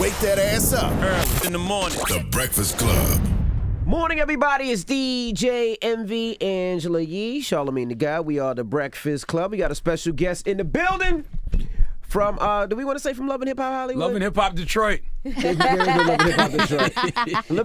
Wake that ass up. Early in the morning. The Breakfast Club. Morning, everybody. It's DJEnvy, Angela Yee, Charlamagne Tha God. We are the Breakfast Club. We got a special guest in the building from, do we want to say from Love and Hip Hop Hollywood? Love and Hip Hop Detroit. Very good, Love and Hip Hop Detroit.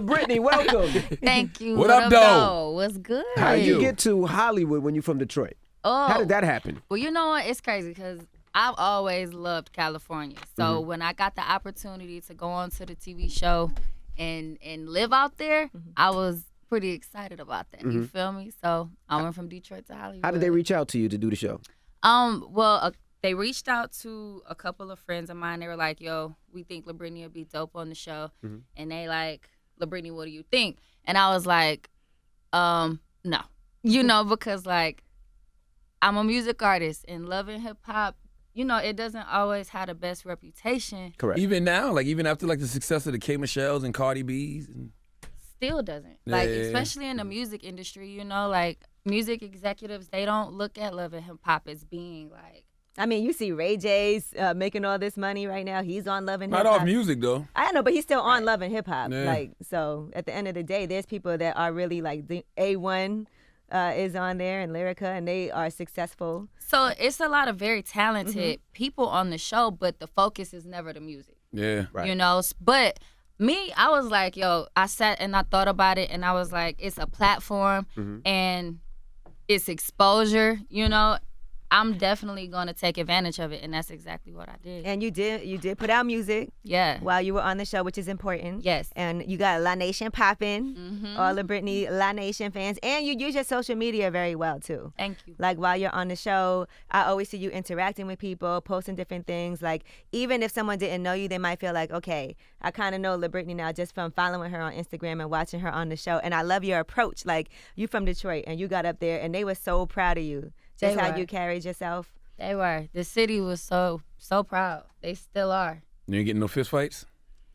Britney, welcome. Thank you. What up, though? What's good? How did you get to Hollywood when you're from Detroit? Oh, How did that happen? Well, you know what? It's crazy because I've always loved California. So when I got the opportunity to go on to the TV show and live out there, I was pretty excited about that. You feel me? So I went from Detroit to Hollywood. How did they reach out to you to do the show? Well, they reached out to a couple of friends of mine. They were like, yo, we think Britney would be dope on the show. And they like, Britney, what do you think? And I was like, no. You know, because like, I'm a music artist and Love and Hip Hop, you know, it doesn't always have the best reputation. Correct. Even now, like even after like the success of the K Michelle's and Cardi B's. And... Still doesn't. Like, especially in the music industry, you know, like music executives, they don't look at Love and Hip Hop as being like. I mean, you see Ray J's making all this money right now. He's on Love and Hip Hop. Not off music though. I know, but he's still on Love and Hip Hop. Yeah. Like, so at the end of the day, there's people that are really like the A1 is on there and Lyrica, and they are successful. So it's a lot of very talented people on the show, but the focus is never the music. Yeah. Right. You know, but me, I was like, yo, I sat and I thought about it, and I was like, it's a platform and it's exposure, you know. I'm definitely going to take advantage of it, and that's exactly what I did. And you did put out music while you were on the show, which is important. Yes. And you got La Nation popping, all the Britney La Nation fans, and you use your social media very well too. Thank you. Like while you're on the show, I always see you interacting with people, posting different things. Like even if someone didn't know you, they might feel like, okay, I kind of know Britney now just from following her on Instagram and watching her on the show. And I love your approach. Like you from Detroit and you got up there and they were so proud of you. Just how you carried yourself. They were. The city was so proud. They still are. You ain't getting no fist fights?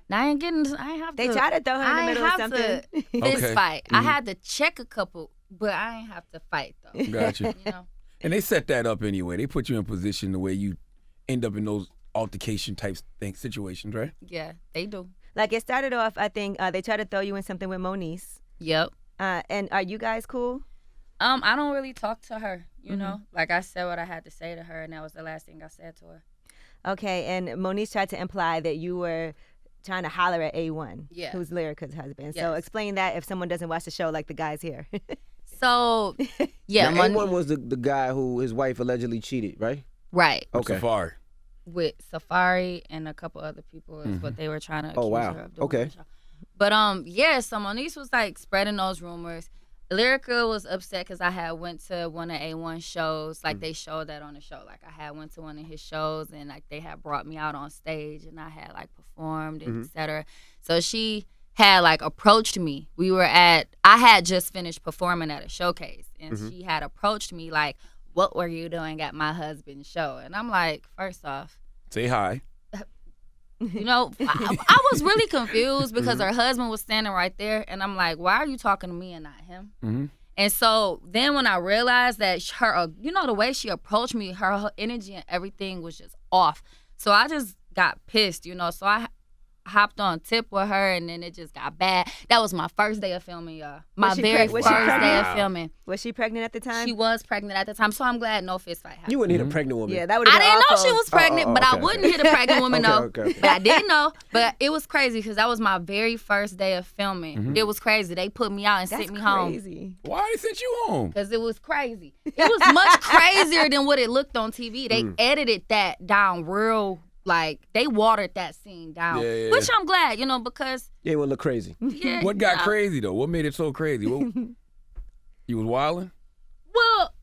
Now I ain't have to. They tried to throw her in the middle of something. Fist fight. I had to check a couple, but I ain't have to fight though. Gotcha. You know. And they set that up anyway. They put you in position the way you end up in those altercation type situations, right? Yeah, they do. Like it started off, I think they tried to throw you in something with Moniece. Yep. And are you guys cool? I don't really talk to her, you know? Like, I said what I had to say to her, and that was the last thing I said to her. Okay, and Moniece tried to imply that you were trying to holler at A1, who's Lyrica's husband. Yes. So explain that if someone doesn't watch the show like the guys here. So, yeah. Now, A1 was the guy who his wife allegedly cheated, right? Right. Okay. Safari. With Safari and a couple other people is what they were trying to accuse her of doing. Okay. But, so Moniece was, like, spreading those rumors. Lyrica was upset because I had went to one of A1's shows. Like, they showed that on the show. Like, I had went to one of his shows, and, like, they had brought me out on stage, and I had, like, performed, and et cetera. So she had, like, approached me. I had just finished performing at a showcase, and she had approached me, like, what were you doing at my husband's show? And I'm like, first off. Say hi. You know, I was really confused because her husband was standing right there, and I'm like, why are you talking to me and not him? And so then when I realized that her, you know, the way she approached me, her energy and everything was just off. So I just got pissed, you know. So I hopped on tip with her, and then it just got bad. That was my first day of filming, y'all. My very first day of filming. Was she pregnant at the time? She was pregnant at the time, so I'm glad no fist fight happened. You wouldn't hit a pregnant woman. Yeah, that would have been I didn't know awful. she was pregnant, but I wouldn't hit a pregnant woman, though. Okay. But I didn't know. But it was crazy because that was my very first day of filming. It was crazy. They put me out and sent me home. That's crazy. Why they sent you home? Because it was crazy. It was much crazier than what it looked on TV. They edited that down real. Like, they watered that scene down, which I'm glad, you know, because... Yeah, it would look crazy. Yeah, What got crazy, though? What made it so crazy? You was wilding? Well,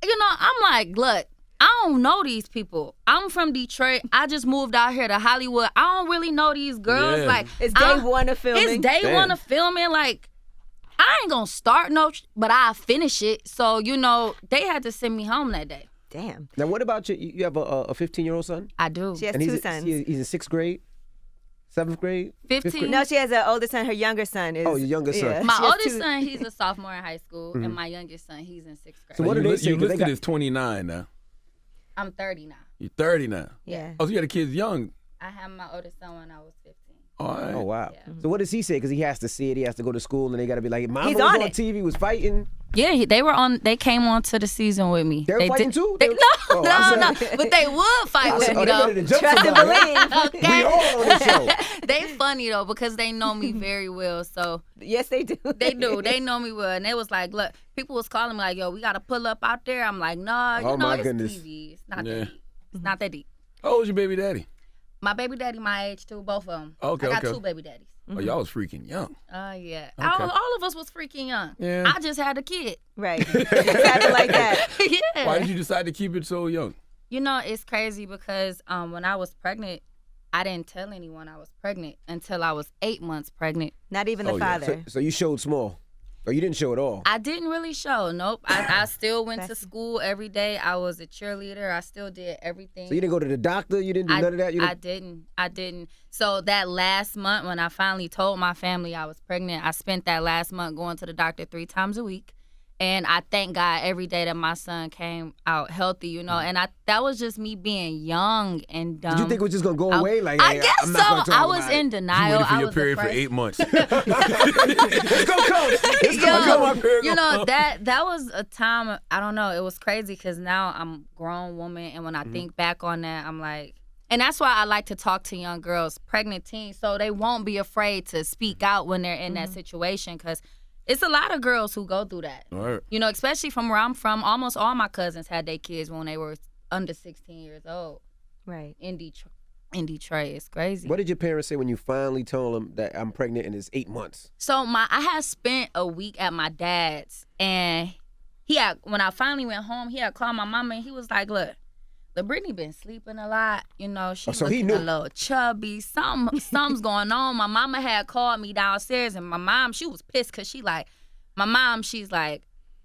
you know, I'm like, look, I don't know these people. I'm from Detroit. I just moved out here to Hollywood. I don't really know these girls. Yeah. Like, It's day one of filming. It's day one of filming. Like, I ain't gonna start but I'll finish it. So, you know, they had to send me home that day. Damn. Now, what about you? You have a 15-year-old son? I do. She has And two he's sons. He's in 6th grade? 7th grade? 15. No, she has an older son. Her younger son is. Oh, your younger son. Yeah. My She has oldest two- son, he's a sophomore in high school, and my youngest son, he's in 6th grade. So what do they say? You 'Cause they listed got- as 29 now. I'm 30 now. You're 30 now. Yeah. Oh, so you had the kids young. I had my oldest son when I was 15. All right. Oh, wow. Yeah. So what does he say? Because he has to see it. He has to go to school, and they got to be like, Mama He's was on on it. TV, was fighting. Yeah, they came on to the season with me. They were fighting too? No, Oh, I'm no, sorry. but they would fight with me they though. ready to jump Trust and somebody. believe. We all on the show. They funny though because they know me very well. So Yes, they do. they do. They know me well, and they was like, look, people was calling me like, yo, we gotta pull up out there. I'm like, nah, you Oh, know, my it's goodness. TV. It's not Yeah. that deep. It's not that deep. How old's your baby daddy? My baby daddy, my age too, both of them. Okay, I got okay. 2 baby daddies. Oh, y'all was freaking young. Yeah. Okay. All of us was freaking young. Yeah. I just had a kid. Right. It's happened like that. Yeah. Why did you decide to keep it so young? You know, it's crazy because when I was pregnant, I didn't tell anyone I was pregnant until I was 8 months pregnant. Not even the Oh, yeah. father. So you showed small. Or you didn't show at all. I didn't really show. Nope. I still went to That's- school every day. I was a cheerleader. I still did everything. So you didn't go to the doctor? You didn't do none of that? You I didn't. So that last month when I finally told my family I was pregnant, I spent that last month going to the doctor 3 times a week. And I thank God every day that my son came out healthy, you know. And that was just me being young and dumb. Did you think it was just going to go away? Like, I hey, guess I'm so. not gonna talk I was about it. in You denial. waited for I your was period for afraid. 8 months. Let's go, coach. Let's go. Yo, My period you gonna know come. that was a time, I don't know, it was crazy because now I'm a grown woman, and when I think back on that, I'm like, and that's why I like to talk to young girls, pregnant teens, so they won't be afraid to speak out when they're in that situation, because it's a lot of girls who go through that. All right. You know, especially from where I'm from, almost all my cousins had their kids when they were under 16 years old Right. in Detroit. It's crazy. What did your parents say when you finally told them that I'm pregnant and it's 8 months? So I had spent a week at my dad's, and when I finally went home, he had called my mama, and he was like, look, Britney been sleeping a lot, you know, she's so he looking knew. a little chubby, something's going on. My mama had called me downstairs, and my mom, she was pissed because she's like,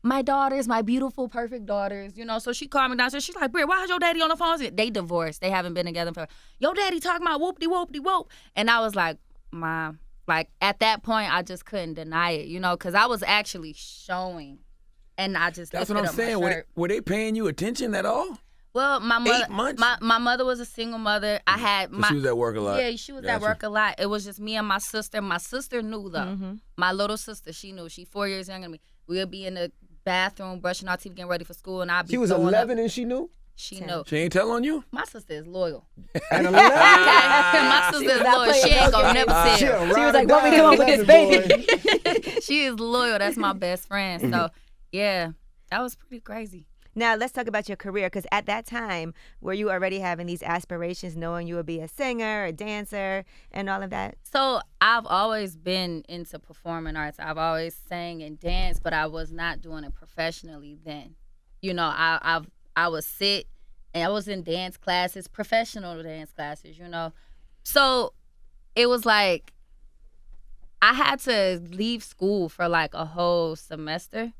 my daughters, my beautiful, perfect daughters, you know. So she called me downstairs. She's like, Britt, why is your daddy on the phone? They divorced. They haven't been together for. Your daddy talking about whoop-de-whoop-de-whoop. And I was like, Mom, like at that point, I just couldn't deny it, you know, because I was actually showing. And I just That's lifted what I'm up my saying. shirt. Were they paying you attention at all? Well, my mother, 8 months? my mother was a single mother. I had So she was at work a lot. Yeah, she was at Gotcha. work a lot. It was just me and my sister. My sister knew though. Mm-hmm. My little sister, she knew. She 4 years younger than me. We'll be in the bathroom brushing our teeth, getting ready for school, and I'll be. She was throwing 11 up. and she knew? She knew. She ain't tell on you? My sister is loyal. At 11? My sister is not loyal. She ain't gonna playing never She tell. was like, what we doing with this baby? She is loyal. That's my best friend. So yeah, that was pretty crazy. Now, let's talk about your career, because at that time, were you already having these aspirations, knowing you would be a singer, a dancer, and all of that? So I've always been into performing arts. I've always sang and danced, but I was not doing it professionally then. You know, I would sit and I was in dance classes, professional dance classes, you know. So it was like I had to leave school for like a whole semester.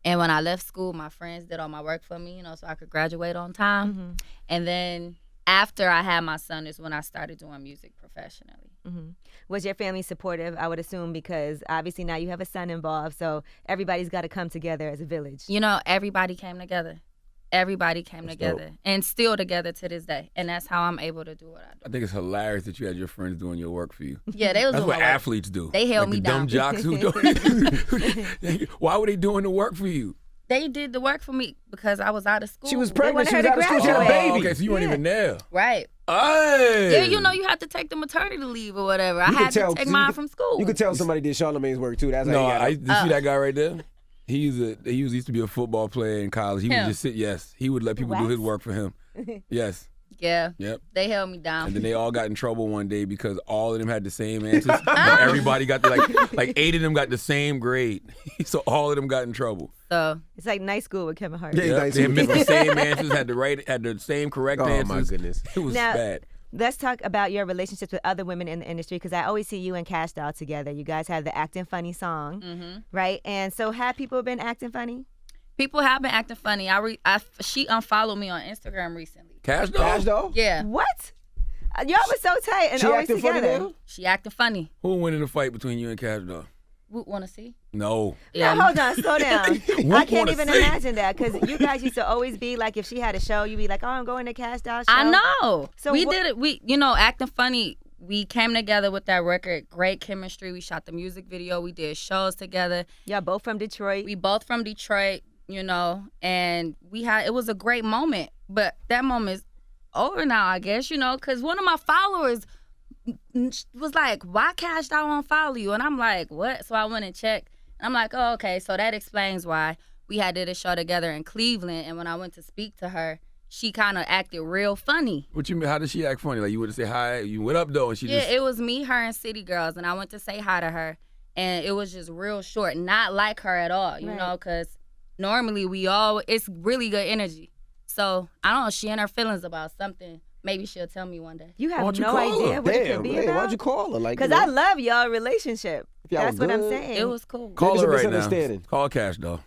And when I left school, my friends did all my work for me, you know, so I could graduate on time. Mm-hmm. And then after I had my son is when I started doing music professionally. Mm-hmm. Was your family supportive, I would assume, because obviously now you have a son involved, so everybody's got to come together as a village. You know, everybody came together. Everybody came together and still together to this day. And that's how I'm able to do what I do. I think it's hilarious that you had your friends doing your work for you. Yeah, they was That's doing what my work. athletes do. They held like me the dumb down. jocks who do. Why were they doing the work for you? They did the work for me because I was out of school. She was They pregnant. She wanted was her out of to school. She had a graduate. baby. Okay, so you weren't Yeah. even there. Right. Hey. Yeah, you know, you have to take the maternity leave or whatever. I had to take mine from school. You could tell somebody did Charlamagne's work too. That's how No, you got I it. you see that guy right there? He used to be a football player in college. He would Him. just sit. Yes, he would let people do his work for him. Yes. Yeah. Yep. They held me And down. then they all got in trouble one day because all of them had the same answers. But everybody got like 8 of them got the same grade. So all of them got in trouble. So It's like night school with Kevin Hart. Yeah. Yep. nice. They missed the same answers, had the same correct Oh, my answers. goodness. It was Now- bad. Let's talk about your relationships with other women in the industry, because I always see you and Kash Doll together. You guys have the Acting Funny song, right? And so have people been acting funny? people have been acting funny. She unfollowed me on Instagram recently. Cash Doll? Cash Doll? Yeah. What? Y'all were so tight and She always acting funny together. now? She acting funny. Who won in the fight between you and Cash Doll? Want to see? No. Now, hold on, slow down. I can't wanna even see. imagine that, because you guys used to always be like, if she had a show, you'd be like, oh, I'm going to Cash Doll show. I know. So we what- did it. We, acting funny. we came together with that record. Great chemistry. We shot the music video. We did shows together. Y'all both from Detroit. We both from Detroit, you know, and it was a great moment. But that moment is over now, I guess, you know, because one of my followers was like, why Kash I won't follow you? And I'm like, what? So I went and checked. And I'm like, oh, okay. So that explains why we had did a show together in Cleveland. And when I went to speak to her, she kind of acted real funny. What you mean? How did she act funny? Like you would have said hi, you went up though, and she yeah, just... it was me, her, and City Girls, and I went to say hi to her, and it was just real short, not like her at all, you know, because normally it's really good energy. So I don't know, she in her feelings about something. Maybe she'll tell me one day. You have no idea what it could be about? Why'd you call her? Like, because I love y'all relationship. That's what I'm saying. It was cool. Call her right now. misunderstanding. Call Kash though.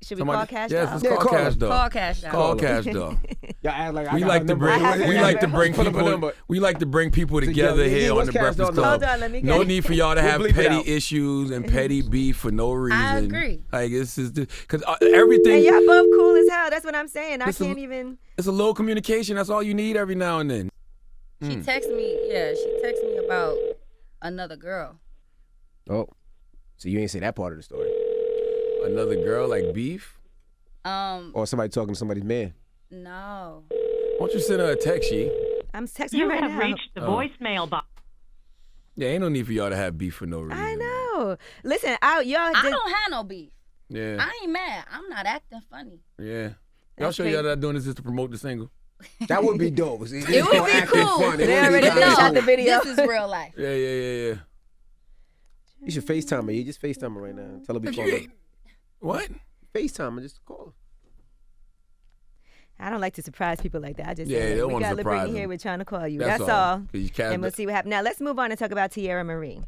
Should we call Kash? Yes, let's Yeah, call call Kash her. though. Call Kash though. Call Kash though. Y'all act like I We got like her to number. bring Pull up a number. we like to bring people together Together. here What's on the Kash Breakfast though? Club. Hold on, let me get No it. need for y'all to have bleep it petty out. issues and petty beef for no reason. I agree. Like this is because everything. And y'all both cool as hell. That's what I'm saying. I Listen, can't even. It's a little communication. That's all you need every now and then. She texted me about another girl. Oh, so you ain't say that part of the story. Another girl like beef. Or somebody talking to somebody's man. No. Why don't you send her a text, She? I'm texting You her right have now. reached the voicemail box. Yeah, ain't no need for y'all to have beef for no reason. I know. Listen, y'all I did. don't have no beef. Yeah, I ain't mad. I'm not acting funny. yeah. Y'all That's sure crazy. y'all not doing this just to promote the single? That would be dope. It It would be cool. They already shot the video. This is real life. Yeah. You should FaceTime her. You just FaceTime her right now. Tell her we If call you her. ain't, what? FaceTime her. Just call her. I don't like to surprise people like that. I just Yeah, say, they don't we wanna got surprise Britney here. them. We're trying to call you. That's That's all. all. 'Cause you can't- And we'll see what happens. Now let's move on and talk about Tierra Marie.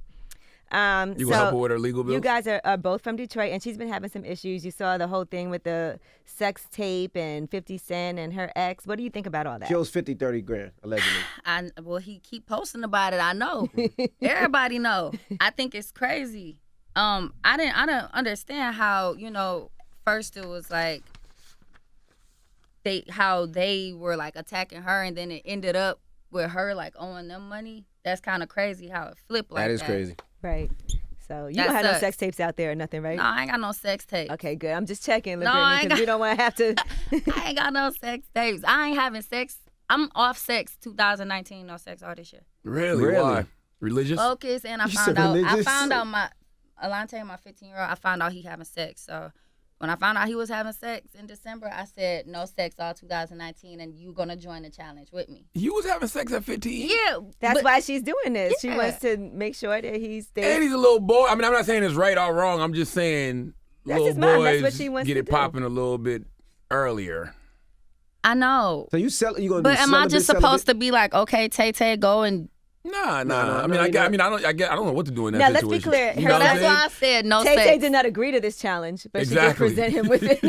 You gonna help her with her legal bills? You guys are both from Detroit, and she's been having some issues. You saw the whole thing with the sex tape and 50 Cent and her ex. What do you think about all that? She owes 50, 30 grand, allegedly. Well, he keep posting about it. I know. Everybody know. I think it's crazy. I didn't understand how, you know, first it was like how they were like attacking her, and then it ended up with her like owing them money. That's kind of crazy how it flipped like that. That is crazy. Right. So you That don't have no sucks. sex tapes out there or nothing, right? No, I ain't got no sex tapes. Okay, good. I'm just checking, No, I Brittany, ain't because we don't want to have to. I ain't got no sex tapes. I ain't having sex. I'm off sex 2019. No sex all this year. Really? Really? Why? Religious? Focus, and I You found said out. I religious? found out my Alante, my 15-year-old. I found out he having sex. So when I found out he was having sex in December, I said no sex all 2019, and you gonna join the challenge with me. You was having sex at 15? Yeah, That's but why she's doing this. She Yeah. wants to make sure that he And stays. he's a little boy. I mean, I'm not saying it's right or wrong. I'm just saying That's little his mom. boys That's what she wants get to it do. popping a little bit earlier. I know. So you gonna But do am I just supposed to be like, okay, Tay, go and? Nah. no, I mean, no, I you're don't know what to do in that Now, let's be situation. clear. You Her- know what I'm That's saying? why I said no Tay sex. did not agree to this challenge, but Exactly. she did present him with it.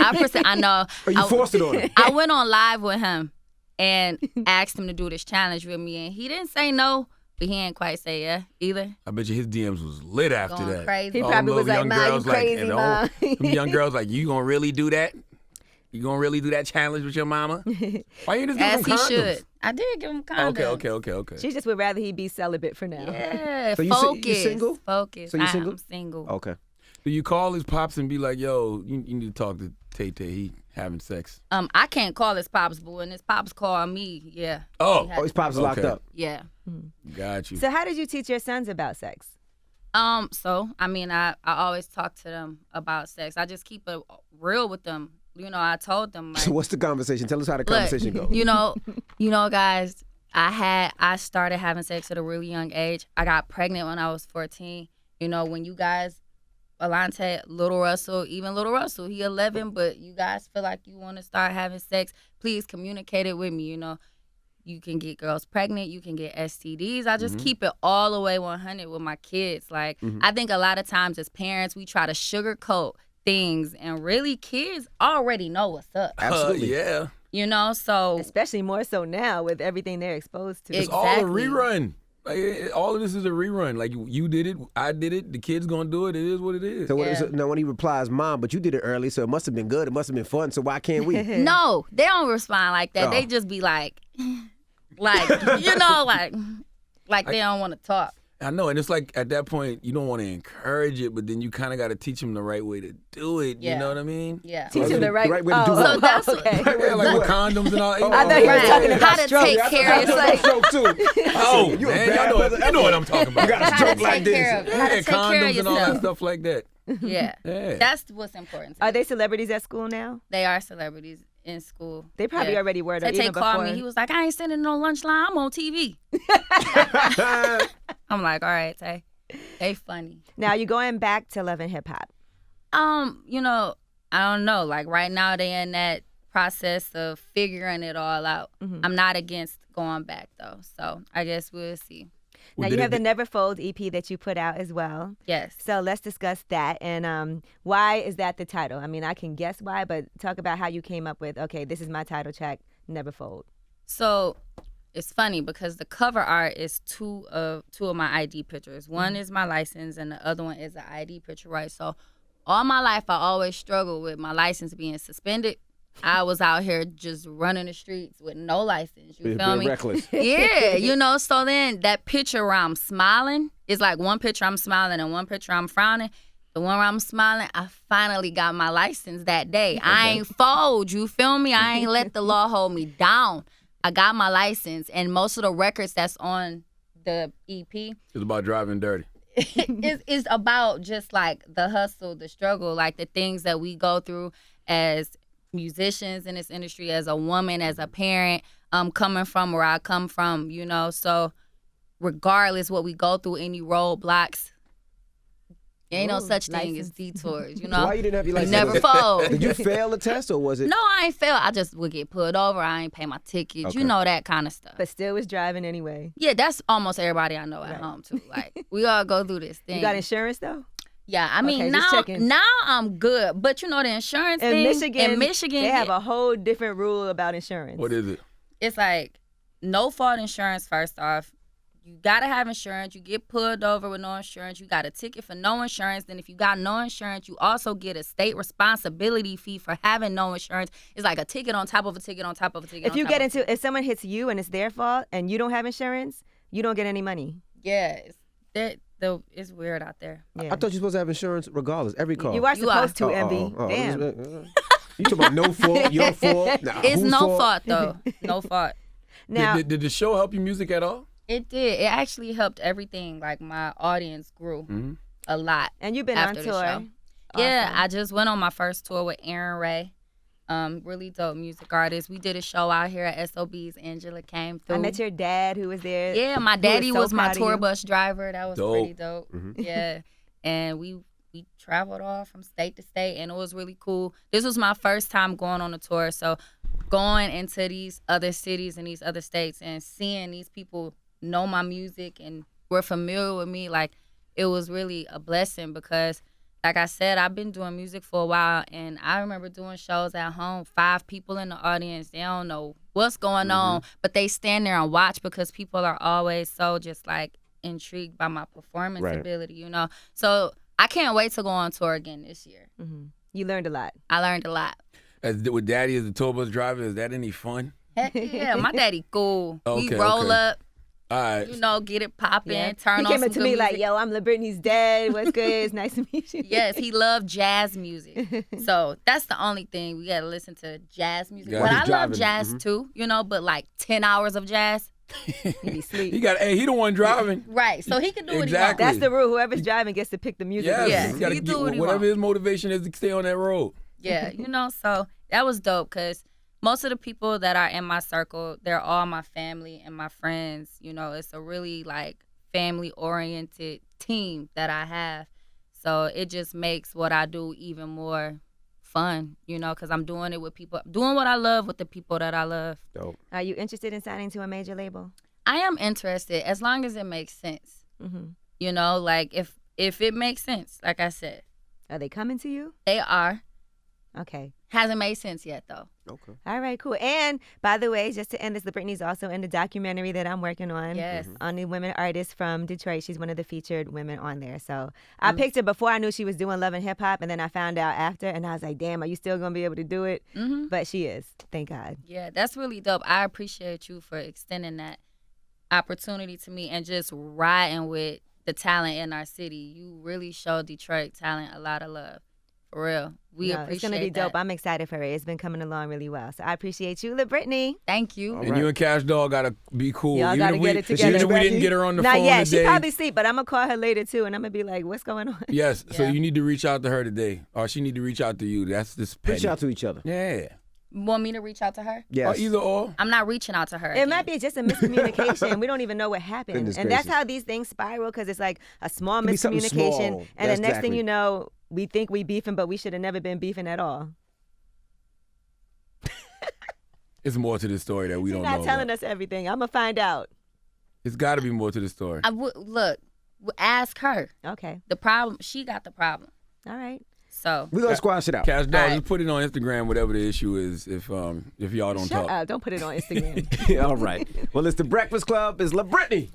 I know. Or you forced it on her? I went on live with him and asked him to do this challenge with me, and he didn't say no, but he ain't quite say yeah either. I bet you his DMs was lit after Going that. crazy. He All probably them was little like, young "Ma, you girls crazy, and Ma." them young girls like, you gonna really do that? You gonna really do that challenge with your mama? Why you just give As him he condoms? should. I did give him condoms. Okay. She just would rather he be celibate for now. Yeah, So you focus. single? Focus. So you single? I'm single. Okay. Do you call his pops and be like, yo, you need to talk to Tay? He having sex. I can't call his pops, boo, and his pops call me. Yeah. Oh. He had Oh, his to- pops is locked Okay. up. Yeah. Got you. So how did you teach your sons about sex? So I mean, I always talk to them about sex. I just keep it real with them. You know, I told them like, So what's the conversation? Tell us how the look, conversation goes. you know, guys, I started having sex at a really young age. I got pregnant when I was 14. You know, when you guys, Alante, Little Russell, he 11, but you guys feel like you want to start having sex, please communicate it with me. You know, you can get girls pregnant, you can get STDs. I just keep it all the way 100 with my kids. Like, I think a lot of times as parents, we try to sugarcoat things, and really kids already know what's up. Absolutely. Yeah. You know, so Especially more so now with everything they're exposed to. It's all a Exactly. rerun. Like, all of this is a rerun. Like, you did it, I did it, the kid's gonna do it. It is what it is. So what Yeah. now when he replies, Mom, but you did it early, so it must have been good. It must have been fun. So why can't we? no, they don't respond like that. Oh. They just be like, you know, like, Like they don't want to talk. I know, and it's like at that point you don't want to encourage it, but then you kind of got to teach them the right way to do it. Yeah. You know what I mean? Yeah. Teach them the right way to do oh, it. So that's okay. Yeah, like with condoms and all. I thought you were talking about how to stroke. take care of yourself. Stroke too. Oh, You a man, bad brother you know what I'm talking about. You got a How to stroke like take this. care of, how Yeah, to take care of condoms and all that yourself. stuff like that. Yeah. Yeah. That's what's important. To Are me. they celebrities at school now? They are celebrities in school. They probably Yeah. already were though, Tay even called before. me. He was like, I ain't sitting no lunch line. I'm on TV. I'm like, all right, Tay. They funny. Now you going back to Love and Hip Hop. You know, I don't know. Like right now they in that process of figuring it all out. Mm-hmm. I'm not against going back though. So I guess we'll see. Now you have the Never Fold EP that you put out as well. Yes. So let's discuss that and why is that the title? I mean, I can guess why, but talk about how you came up with, okay, this is my title track, Never Fold. So it's funny because the cover art is two of my ID pictures. One is my license and the other one is an ID picture, right? So all my life I always struggled with my license being suspended. I was out here just running the streets with no license. You feel me? Reckless. Yeah, you know, so then that picture where I'm smiling is like one picture I'm smiling and one picture I'm frowning. The one where I'm smiling, I finally got my license that day. I ain't fold, you feel me? I ain't let the law hold me down. I got my license, and most of the records that's on the EP It's about driving dirty. is about just like the hustle, the struggle, like the things that we go through as musicians in this industry, as a woman, as a parent, coming from where I come from, you know. So regardless what we go through, any roadblocks, ain't no such thing as detours, you know. So why you didn't have your license? Never fold. Did you fail the test or was it? No, I ain't fail. I just would get pulled over. I ain't pay my ticket. Okay. You know, that kind of stuff. But still was driving anyway. Yeah, that's almost everybody I know at home too. Like we all go through this thing. You got insurance though? Yeah, I mean Okay, just checking. now I'm good, but you know the insurance In thing Michigan, they have a whole different rule about insurance. What is it? it's like no fault insurance. First off, you gotta have insurance. You get pulled over with no insurance, you got a ticket for no insurance. Then if you got no insurance, you also get a state responsibility fee for having no insurance. It's like a ticket on top of a ticket on top of a ticket. If someone hits you and it's their fault and you don't have insurance, you don't get any money. yeah, it's weird out there. Yeah. I thought you were supposed to have insurance regardless, every car. You are You are. supposed to, Envy. Damn. You talking about no fault, your fault? Nah, It's whose no fault though. No fault. Now, Did the show help your music at all? It did. It actually helped everything. Like my audience grew a lot. and you've been after on the tour. show. Yeah, I just went on my first tour with Aaron Ray. Really dope music artist. We did a show out here at SOB's. Angela came through. I met your dad who was there. Yeah, my who daddy so was my proud of tour you. bus driver. That was Dope. pretty dope. Yeah, and we traveled all from state to state, and it was really cool. This was my first time going on a tour, so going into these other cities and these other states and seeing these people know my music and were familiar with me, like it was really a blessing because, like I said, I've been doing music for a while, and I remember doing shows at home, 5 people in the audience. They don't know what's going on, but they stand there and watch because people are always so just like intrigued by my performance ability, you know. So I can't wait to go on tour again this year. You learned a lot. I learned a lot. With Daddy as the tour bus driver, is that any fun? Heck yeah, my daddy cool. We Okay, roll okay. up, All right. you know, get it popping, Yeah. turn He on came some up to good me like, music. yo, I'm Brittany's dad. What's good? It's nice to meet you. Yes, he loved jazz music. So that's the only thing. We got to listen to jazz music. Yeah, But he's I love driving. jazz too, you know, but like 10 hours of jazz. He be sleep. He the one driving. Right. So he can do what he Exactly. wants. That's the rule. Whoever's driving gets to pick the music. Yes, Yeah, he's gotta he get do what he whatever want. his motivation is to stay on that road. Yeah, you know, so that was dope because most of the people that are in my circle, they're all my family and my friends. You know, it's a really like family-oriented team that I have. So it just makes what I do even more fun, you know, because I'm doing it with people, doing what I love with the people that I love. Dope. Are you interested in signing to a major label? I am interested as long as it makes sense. You know, like if it makes sense, like I said, Are they coming to you? they are. Okay. Hasn't made sense yet though. Okay. All right, cool. And by the way, just to end this, Britney's also in the documentary that I'm working on. Yes. On the women artist from Detroit. She's one of the featured women on there. So I picked her before I knew she was doing Love and Hip Hop, and then I found out after, and I was like, damn, are you still going to be able to do it? But she is. Thank God. Yeah, that's really dope. I appreciate you for extending that. opportunity to me and just riding with the talent in our city. You really show Detroit talent a lot of love. For real. We appreciate it's gonna be that. dope. I'm excited for it. It's been coming along really well. So I appreciate you, Britney. Thank you. And you and Cash Doll gotta be cool. Y'all gotta get it together. Even if we didn't get her on the Not phone yet. today. She probably sleep, but I'm gonna call her later too, and I'm gonna be like, "What's going on?" Yes. So Yeah. you need to reach out to her today, or she need to reach out to you. That's this petty. Reach out to each other. Yeah. Want me to reach out to her? Yes. Or either or. I'm not reaching out to her. It might be just a miscommunication. We don't even know what happened. Goodness And that's gracious. how these things spiral, because it's like a small Could be something miscommunication. small. And the next thing Exactly. you know, we think we beefing, but we should have never been beefing at all. It's more to this story that we She's don't not know telling about. us everything. I'm going to find out. It's got to be more to the story. Look, ask her. Okay. The problem, she got the problem. All right. So We're going to squash it out. Cash Doll, All right. just put it on Instagram, whatever the issue is, if y'all don't Shut talk. up. Don't put it on Instagram. All right. Well, it's the Breakfast Club. It's LaBritney.